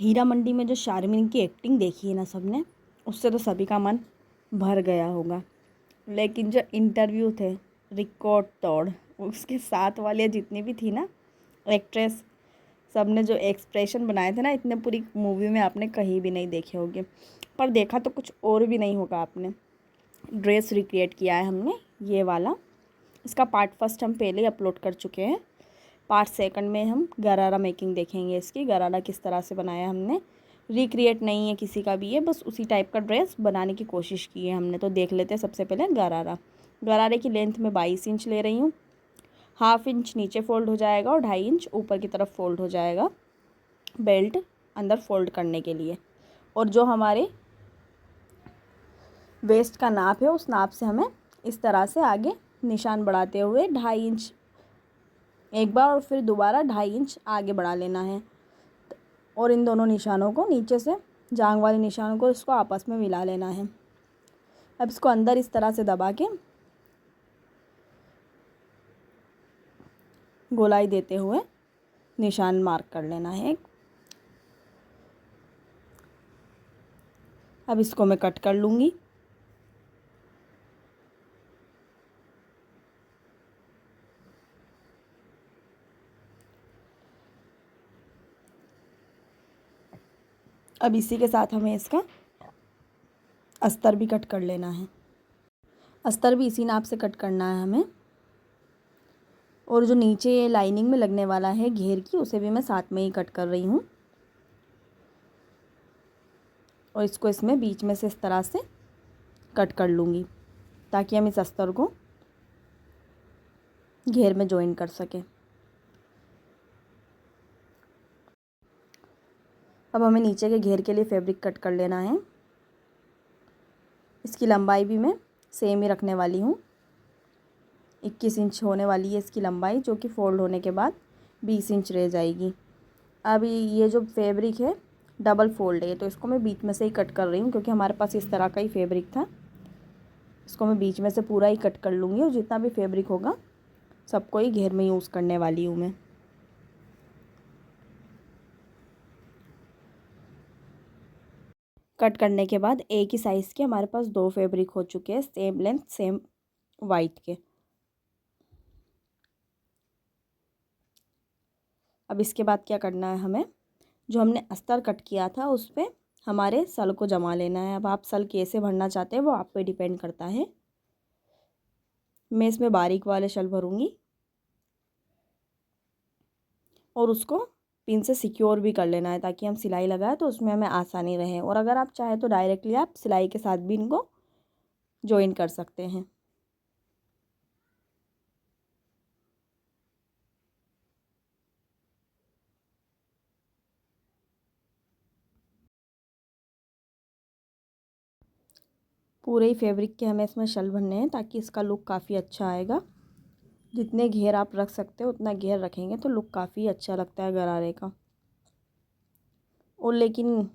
हीरा मंडी में जो शारमीन की एक्टिंग देखी है ना सबने, उससे तो सभी का मन भर गया होगा। लेकिन जो इंटरव्यू थे रिकॉर्ड तोड़, उसके साथ वाले जितनी भी थी ना एक्ट्रेस, सबने जो एक्सप्रेशन बनाए थे ना, इतने पूरी मूवी में आपने कहीं भी नहीं देखे होंगे। पर देखा तो कुछ और भी नहीं होगा आपने। ड्रेस रिक्रिएट किया है हमने ये वाला। इसका पार्ट फर्स्ट हम पहले ही अपलोड कर चुके हैं। पार्ट सेकंड में हम गरारा मेकिंग देखेंगे। इसकी गरारा किस तरह से बनाया हमने, रिक्रिएट नहीं है किसी का भी, ये बस उसी टाइप का ड्रेस बनाने की कोशिश की है हमने। तो देख लेते हैं सबसे पहले गरारा। गरारे की लेंथ में 22 इंच ले रही हूँ। हाफ इंच नीचे फोल्ड हो जाएगा और 2.5 इंच ऊपर की तरफ फोल्ड हो जाएगा बेल्ट अंदर फोल्ड करने के लिए। और जो हमारे वेस्ट का नाप है, उस नाप से हमें इस तरह से आगे निशान बढ़ाते हुए 2.5 इंच एक बार और फिर दोबारा 2.5 इंच आगे बढ़ा लेना है। और इन दोनों निशानों को नीचे से जांग वाले निशानों को इसको आपस में मिला लेना है। अब इसको अंदर इस तरह से दबा के गोलाई देते हुए निशान मार्क कर लेना है। अब इसको मैं कट कर लूँगी। अब इसी के साथ हमें इसका अस्तर भी कट कर लेना है। अस्तर भी इसी नाप से कट करना है हमें। और जो नीचे लाइनिंग में लगने वाला है घेर की, उसे भी मैं साथ में ही कट कर रही हूँ। और इसको इसमें बीच में से इस तरह से कट कर लूँगी ताकि हम इस अस्तर को घेर में जॉइन कर सकें। अब हमें नीचे के घेर के लिए फैब्रिक कट कर लेना है। इसकी लंबाई भी मैं सेम ही रखने वाली हूँ। 21 इंच होने वाली है इसकी लंबाई, जो कि फोल्ड होने के बाद 20 इंच रह जाएगी। अब ये जो फैब्रिक है डबल फोल्ड है, तो इसको मैं बीच में से ही कट कर रही हूँ क्योंकि हमारे पास इस तरह का ही फैब्रिक था। इसको मैं बीच में से पूरा ही कट कर लूँगी और जितना भी फैब्रिक होगा सबको ही घेर में यूज़ करने वाली हूँ मैं। कट करने के बाद एक ही साइज़ के हमारे पास 2 फैब्रिक हो चुके हैं, सेम लेंथ सेम वाइट के। अब इसके बाद क्या करना है, हमें जो हमने अस्तर कट किया था उस पर हमारे सल को जमा लेना है। अब आप सल कैसे भरना चाहते हैं वो आप पे डिपेंड करता है। मैं इसमें बारीक वाले सल भरूँगी और उसको पिन से सिक्योर भी कर लेना है ताकि हम सिलाई लगाए तो उसमें हमें आसानी रहे। और अगर आप चाहे तो डायरेक्टली आप सिलाई के साथ भी इनको जॉइन कर सकते हैं। पूरे ही फैब्रिक के हमें इसमें शल भरने हैं ताकि इसका लुक काफ़ी अच्छा आएगा। जितने घेर आप रख सकते हो उतना घेर रखेंगे तो लुक काफ़ी अच्छा लगता है गरारे का। और लेकिन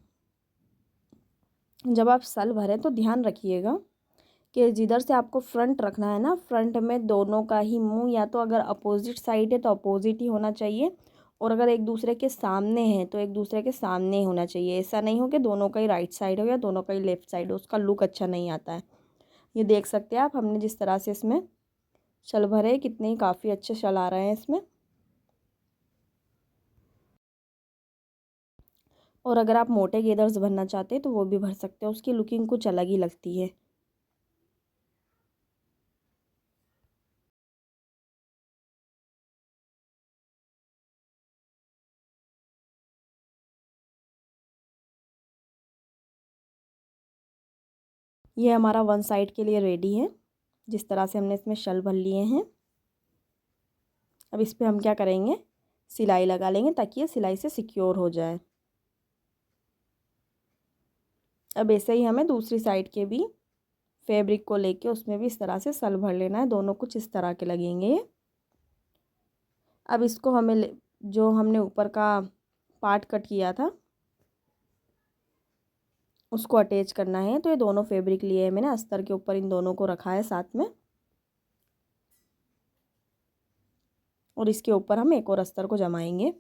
जब आप सल भरें तो ध्यान रखिएगा कि जिधर से आपको फ्रंट रखना है ना, फ्रंट में दोनों का ही मुंह या तो अगर अपोजिट साइड है तो अपोजिट ही होना चाहिए, और अगर एक दूसरे के सामने है तो एक दूसरे के सामने ही होना चाहिए। ऐसा नहीं हो कि दोनों का ही राइट साइड हो या दोनों का ही लेफ़्ट साइड हो, उसका लुक अच्छा नहीं आता है। ये देख सकते हैं आप, हमने जिस तरह से इसमें शल भरे कितने ही काफ़ी अच्छे शल आ रहे हैं इसमें। और अगर आप मोटे गेदर्स भरना चाहते हैं तो वो भी भर सकते हैं, उसकी लुकिंग कुछ अलग ही लगती है। ये हमारा वन साइड के लिए रेडी है। जिस तरह से हमने इसमें शल भर लिए हैं, अब इस पे हम क्या करेंगे, सिलाई लगा लेंगे ताकि ये सिलाई से सिक्योर हो जाए। अब ऐसे ही हमें दूसरी साइड के भी फैब्रिक को लेके उसमें भी इस तरह से सल भर लेना है। दोनों कुछ इस तरह के लगेंगे ये। अब इसको हमें जो हमने ऊपर का पार्ट कट किया था उसको अटैच करना है। तो ये दोनों फैब्रिक लिए हैं मैंने, अस्तर के ऊपर इन दोनों को रखा है साथ में, और इसके ऊपर हम एक और अस्तर को जमाएंगे।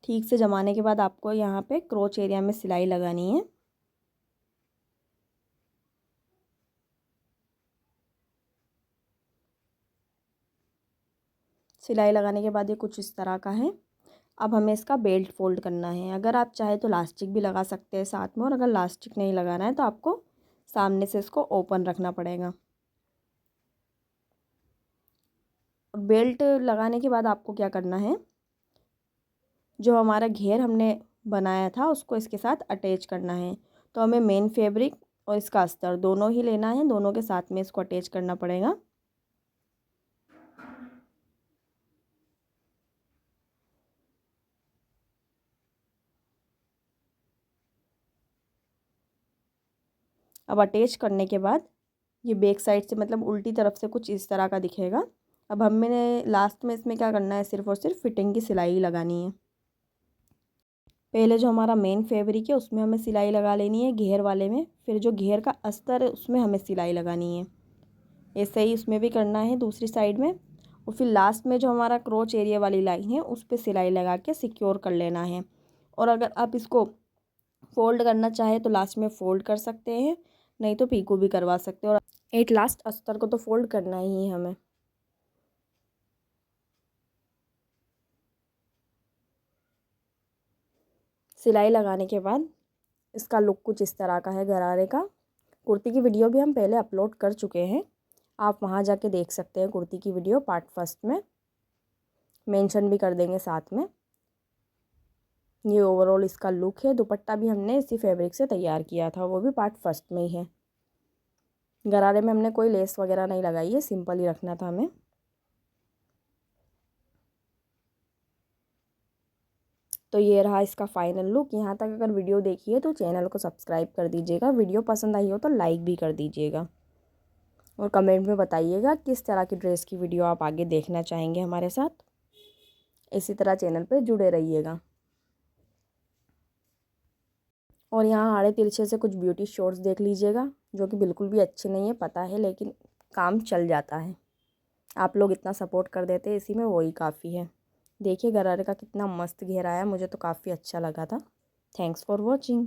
ठीक से जमाने के बाद आपको यहाँ पे क्रोच एरिया में सिलाई लगानी है। सिलाई लगाने के बाद ये कुछ इस तरह का है। अब हमें इसका बेल्ट फोल्ड करना है। अगर आप चाहे तो लास्टिक भी लगा सकते हैं साथ में, और अगर लास्टिक नहीं लगाना है तो आपको सामने से इसको ओपन रखना पड़ेगा। बेल्ट लगाने के बाद आपको क्या करना है, जो हमारा घेर हमने बनाया था उसको इसके साथ अटैच करना है। तो हमें मेन फैब्रिक और इसका अस्तर दोनों ही लेना है, दोनों के साथ में इसको अटैच करना पड़ेगा। अब अटैच करने के बाद ये बैक साइड से मतलब उल्टी तरफ से कुछ इस तरह का दिखेगा। अब हमें लास्ट में इसमें क्या करना है, सिर्फ और सिर्फ फिटिंग की सिलाई लगानी है। पहले जो हमारा मेन फैब्रिक है उसमें हमें सिलाई लगा लेनी है घेर वाले में, फिर जो घेर का अस्तर है उसमें हमें सिलाई लगानी है। ऐसे ही उसमें भी करना है दूसरी साइड में, और फिर लास्ट में जो हमारा क्रोच एरिया वाली लाइन है उस पर सिलाई लगा के सिक्योर कर लेना है। और अगर आप इसको फोल्ड करना चाहे तो लास्ट में फ़ोल्ड कर सकते हैं, नहीं तो पीको भी करवा सकते हैं। और एट लास्ट अस्तर को तो फोल्ड करना ही है हमें। सिलाई लगाने के बाद इसका लुक कुछ इस तरह का है गरारे का। कुर्ती की वीडियो भी हम पहले अपलोड कर चुके हैं, आप वहाँ जाके देख सकते हैं। कुर्ती की वीडियो पार्ट फर्स्ट में मेंशन भी कर देंगे साथ में। ये ओवरऑल इसका लुक है। दुपट्टा भी हमने इसी फैब्रिक से तैयार किया था, वो भी पार्ट फर्स्ट में ही है। गरारे में हमने कोई लेस वगैरह नहीं लगाई है, सिंपल ही रखना था हमें। तो ये रहा इसका फाइनल लुक। यहाँ तक अगर वीडियो देखी है तो चैनल को सब्सक्राइब कर दीजिएगा, वीडियो पसंद आई हो तो लाइक भी कर दीजिएगा, और कमेंट में बताइएगा किस तरह की ड्रेस की वीडियो आप आगे देखना चाहेंगे हमारे साथ। इसी तरह चैनल पे जुड़े रहिएगा। और यहाँ आड़े तिरछे से कुछ ब्यूटी शॉर्ट्स देख लीजिएगा, जो कि बिल्कुल भी अच्छे नहीं है पता है, लेकिन काम चल जाता है। आप लोग इतना सपोर्ट कर देते हैं, इसी में वही काफ़ी है। देखिए गरारे का कितना मस्त घेरा आया, मुझे तो काफ़ी अच्छा लगा था। Thanks for watching.